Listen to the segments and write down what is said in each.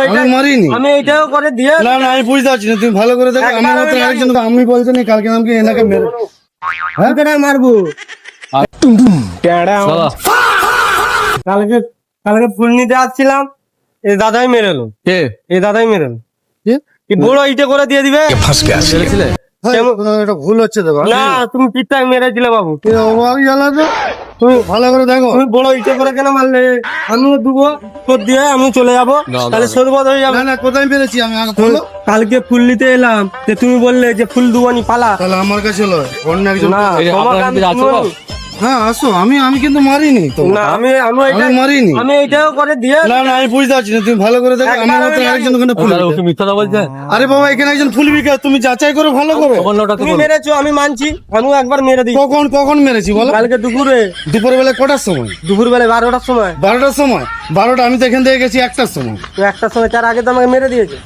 আমি মারিনি। আমি এইটাও করে দিয়ে না না আমি বুঝতে পারছি না, তুমি ভালো করে দেখো। আমার মতো আরেকজন আমি বলছি না কালকে আমাকে এনাকে মেরে মারবো। কালকে কালকে ফুল নিতে আসছিলাম, এই দাদাই মেরেলো। কে এই দাদাই মেরেলো। কি? কি বড় ইটে করে দিয়ে দিবে। মেরেছিলে? এটা ভুল হচ্ছে দেখো। না তুমি পিঠটাই মেরেছিলে বাবু। আমি জ্বালাতো, তুমি ভালো করে দেখো। তুমি বড় ইটে করে কেন মারলে? আমিও দুবো তোর দিয়ে, আমি চলে যাবো, তাহলে সরবত হয়ে যাবে। না না কোথায় মেরেছি আমি আগে তুমি বলো। কালকে ফুল নিতে এলাম, যে তুমি বললে যে ফুল দুবানি পালা। তাহলে আমার কাছে হলো অন্য একজন। না এই যে তোমাকে আপনার আমি কাছে আছো? বলবো। হ্যাঁ আসো, আমি কিন্তু মারিনি তো। না আমি আমি মারিনি। আমি এইটাও করে দিয়ে না না আমি বুঝতে পারছি না, তুমি ভালো করে দেখো। আমার একবার মতো আমি আরেকজন ওখানে ফুল তাহলে বিকে। ওকে মিথ্যা কথা বলছে? আরে বাবা এখানে একজন ফুল বিকে, তুমি যাচাই করো ভালো করে। তখন ওটা তো তুমি বলো। মেরেছো, আমি মানছি, আমিও একবার মেরে দিই। কখন কখন মেরেছি বলো? কালকে দুপুরে, দুপুর বেলা কটার সময়? দুপুর বেলায় 12টার সময়। 12টার সময়? 12টা আমি তো এখান থেকে গেছি 1টার সময়। তো একটার সময়, তার আগে তো আমাকে মেরে দিয়েছে।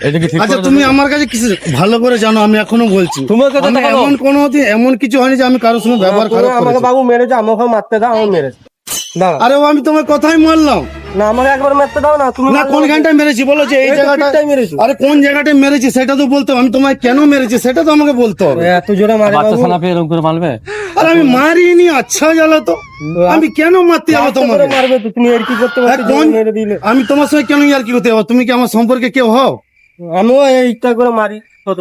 এটা কি ঠিক আচ্ছা কথা? তুমি আমার কাছে কিছু ভালো করে জানো, আমি এখনো বলছি তোমার কাছে আমি তো বলো। এমন কোনোদিন এমন কিছু হয়নি যে আমি কারোর সঙ্গে ব্যবহার তুমি খারাপ আমাকে করেছি। বাবু মেরেছো, আমাকে মারতে দাও, আমি মেরেছি। দাও আরে ও আমি তোমার কথাই মারলাম না, আমাকে একবার মারতে দাও না। তুমি না। কোন ঘন্টায় মেরেছি বলো, যে এই এই তো জায়গাটা? পিঠটাই মেরেছো। আরে কোন জায়গাটায় মেরেছি সেটা তো বলতে হবে। আমি তোমায় কেন মেরেছি সেটা তো আমাকে বলতে হবে। এত জোরে মারে বাচ্চা বাবু। ছানা পেয়ে এরকম করে মারবে? আর আমি মারিনি। আচ্ছা জ্বালা তো, আমি কেন মারতে যাবো আস্তে তোমার? করে মারবে তো, তুমি এর কি করতে পারছো? মেরে দিলে আমি তোমার সঙ্গে কেন আর কি করতে যাবো? তুমি কি আমার সম্পর্কে কেউ হও? আমিও এইটা করে মারি।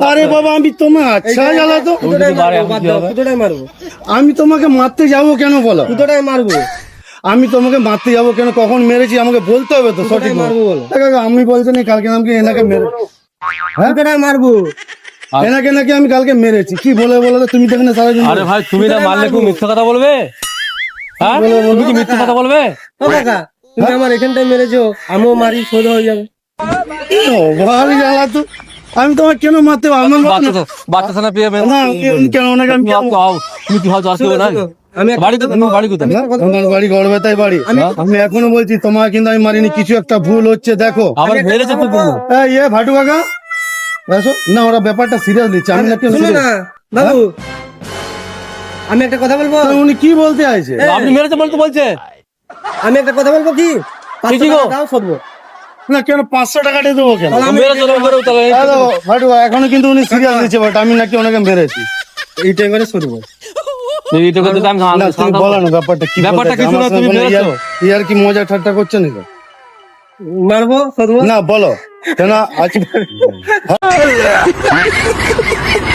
আরে বাবা আমি তোমার আচ্ছা জ্বালা তো, কুতোটাই মারে, মারবো, বাদ দাও, কুতোটাই মারবো, আমি তোমাকে মারতে যাবো কেন বলো? কুতোটাই মারবো। আমি তোমাকে মারতে যাবো কেন? কখন মেরেছি আমাকে বলতে হবে তো সঠিক মারবো বলো। আমি বলছি না কালকে আমাকে এনাকে মেরে কুতোটাই মারবো। এনাকে নাকি আমি কালকে মেরেছি। কি বলে বলো তো? তুমি তো এখানে সারাদিন আরে ভাই তুমি না মারলে কেউ মিথ্যা কথা বলবে? হ্যাঁ তুমি কি মিথ্যা কথা বলবে? ও কাকা, তুমি আমার এখানটায় মেরেছো, আমিও মারি, সোজা হয়ে যাবে। ভারী জ্বালা তো। আমি তোমাকে কেন মারতে যাবো? আমার বাচ্চা ছানা পেয়ে মেরে- না কেন ওনাকে আমি তুমি তুমি কি ভাবছো আর কেউ নাই? আমি বাড়ি কোথায়? তোমার বাড়ি কোথায়? আমার বাড়ি গড়বেতাই বাড়ি। আমি এখনো বলছি তোমাকে কিন্তু আমি মারিনি। কিছু একটা ভুল হচ্ছে দেখো। আবার মেরেছে তো তুমি। এই ভাটু কাকা আসো না, ওরা ব্যাপারটা সিরিয়াস নিচ্ছে। আমি নাকি শুনো না বাবু, আমি একটা কথা বলবো। উনি কি বলতে চাইছে? আপনি মেরেছে বলতে বলছে? আমি একটা কথা বলবো কি? 500 কি গো? টাকা দাও, সরবো। না কেন 500 টাকা দিয়ে দেবো কেন? মেরেছে ওরকম করে তাহলে এই- হ্যালো ভাটু এখনো কিন্তু উনি সিরিয়াস নিচ্ছে, বাট আমি নাকি ওনাকে মেরেছি। এইটাই করে সরবো। এইটা করতে তো আমি না তুমি বলো না ব্যাপারটা কি? ব্যাপারটা কিছু না, তুমি মেরেছো। ইয়ার কি মজা ঠাট্টা করছো নাকি? মারবো, সরবো। না বলো কেন আজ